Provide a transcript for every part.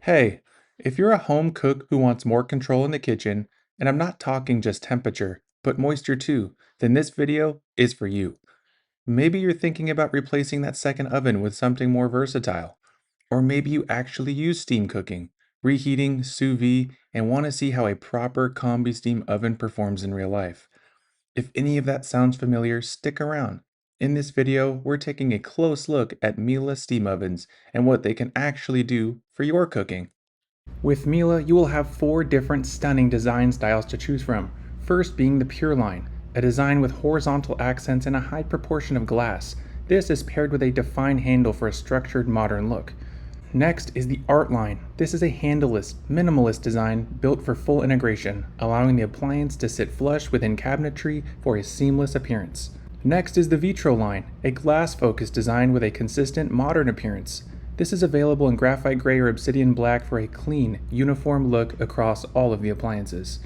Hey, if you're a home cook who wants more control in the kitchen, and I'm not talking just temperature, but moisture too, then this video is for you. Maybe you're thinking about replacing that second oven with something more versatile. Or maybe you actually use steam cooking, reheating, sous vide, and want to see how a proper Combi-Steam oven performs in real life. If any of that sounds familiar, stick around. In this video, we're taking a close look at Miele steam ovens and what they can actually do for your cooking. With Miele, you will have four different stunning design styles to choose from. First being the PureLine, a design with horizontal accents and a high proportion of glass. This is paired with a defined handle for a structured modern look. Next is the ArtLine. This is a handleless, minimalist design built for full integration, allowing the appliance to sit flush within cabinetry for a seamless appearance. Next is the VitroLine, a glass-focused design with a consistent, modern appearance. This is available in graphite gray or obsidian black for a clean, uniform look across all of the appliances.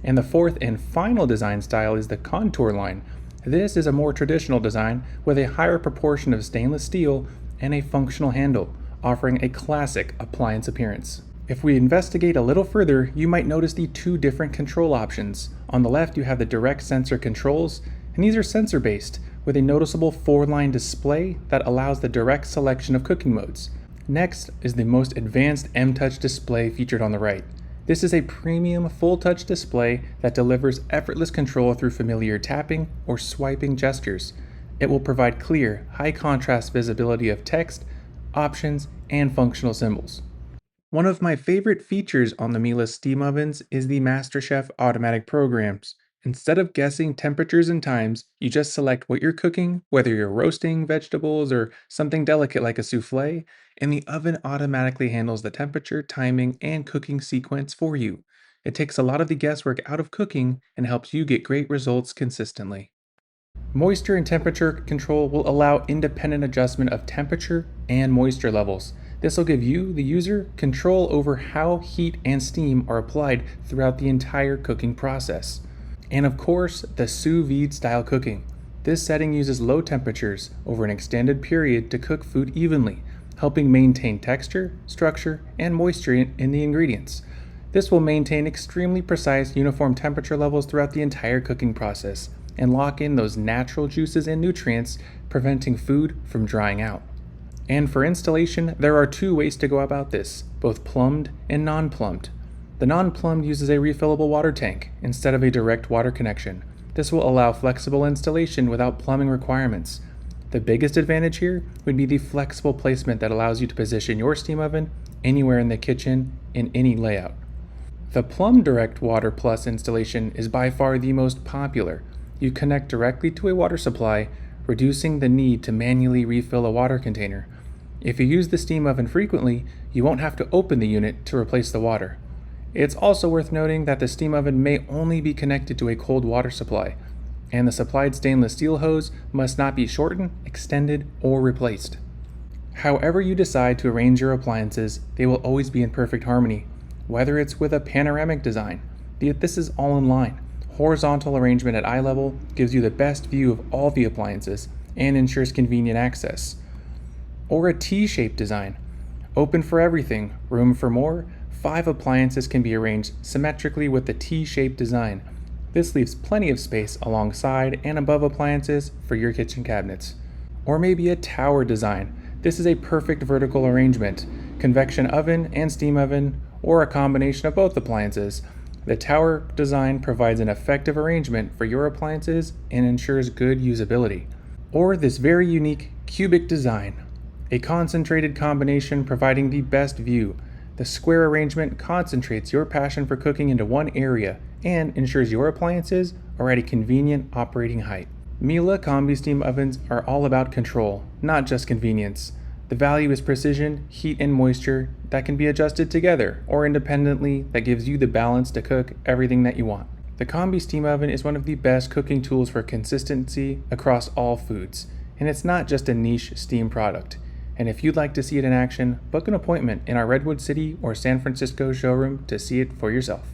And the fourth and final design style is the ContourLine. This is a more traditional design with a higher proportion of stainless steel and a functional handle, offering a classic appliance appearance. If we investigate a little further, you might notice the two different control options. On the left, you have the DirectSensor controls, and these are sensor-based, with a noticeable 4-line display that allows the direct selection of cooking modes. Next is the most advanced MTouch display featured on the right. This is a premium full-touch display that delivers effortless control through familiar tapping or swiping gestures. It will provide clear, high-contrast visibility of text, options, and functional symbols. One of my favorite features on the Miele steam ovens is the MasterChef automatic programs. Instead of guessing temperatures and times, you just select what you're cooking, whether you're roasting vegetables or something delicate like a souffle, and the oven automatically handles the temperature, timing, and cooking sequence for you. It takes a lot of the guesswork out of cooking and helps you get great results consistently. Moisture and temperature control will allow independent adjustment of temperature and moisture levels. This will give you, the user, control over how heat and steam are applied throughout the entire cooking process. And of course, the sous vide style cooking. This setting uses low temperatures over an extended period to cook food evenly, helping maintain texture, structure, and moisture in the ingredients. This will maintain extremely precise, uniform temperature levels throughout the entire cooking process and lock in those natural juices and nutrients, preventing food from drying out. And for installation, there are two ways to go about this, both plumbed and non-plumbed. The non-plumbed uses a refillable water tank instead of a direct water connection. This will allow flexible installation without plumbing requirements. The biggest advantage here would be the flexible placement that allows you to position your steam oven anywhere in the kitchen in any layout. The plumbed direct water plus installation is by far the most popular. You connect directly to a water supply, reducing the need to manually refill a water container. If you use the steam oven frequently, you won't have to open the unit to replace the water. It's also worth noting that the steam oven may only be connected to a cold water supply, and the supplied stainless steel hose must not be shortened, extended, or replaced. However you decide to arrange your appliances, they will always be in perfect harmony. Whether it's with a panoramic design, this is all in line. Horizontal arrangement at eye level gives you the best view of all the appliances and ensures convenient access. Or a T-shaped design. Open for everything, room for more, 5 appliances can be arranged symmetrically with the T-shaped design. This leaves plenty of space alongside and above appliances for your kitchen cabinets. Or maybe a tower design. This is a perfect vertical arrangement, convection oven and steam oven, or a combination of both appliances. The tower design provides an effective arrangement for your appliances and ensures good usability. Or this very unique CubiQ design, a concentrated combination providing the best view. The square arrangement concentrates your passion for cooking into one area and ensures your appliances are at a convenient operating height. Miele Combi-Steam Ovens are all about control, not just convenience. The value is precision, heat, and moisture that can be adjusted together or independently that gives you the balance to cook everything that you want. The Combi-Steam Oven is one of the best cooking tools for consistency across all foods, and it's not just a niche steam product. And if you'd like to see it in action, book an appointment in our Redwood City or San Francisco showroom to see it for yourself.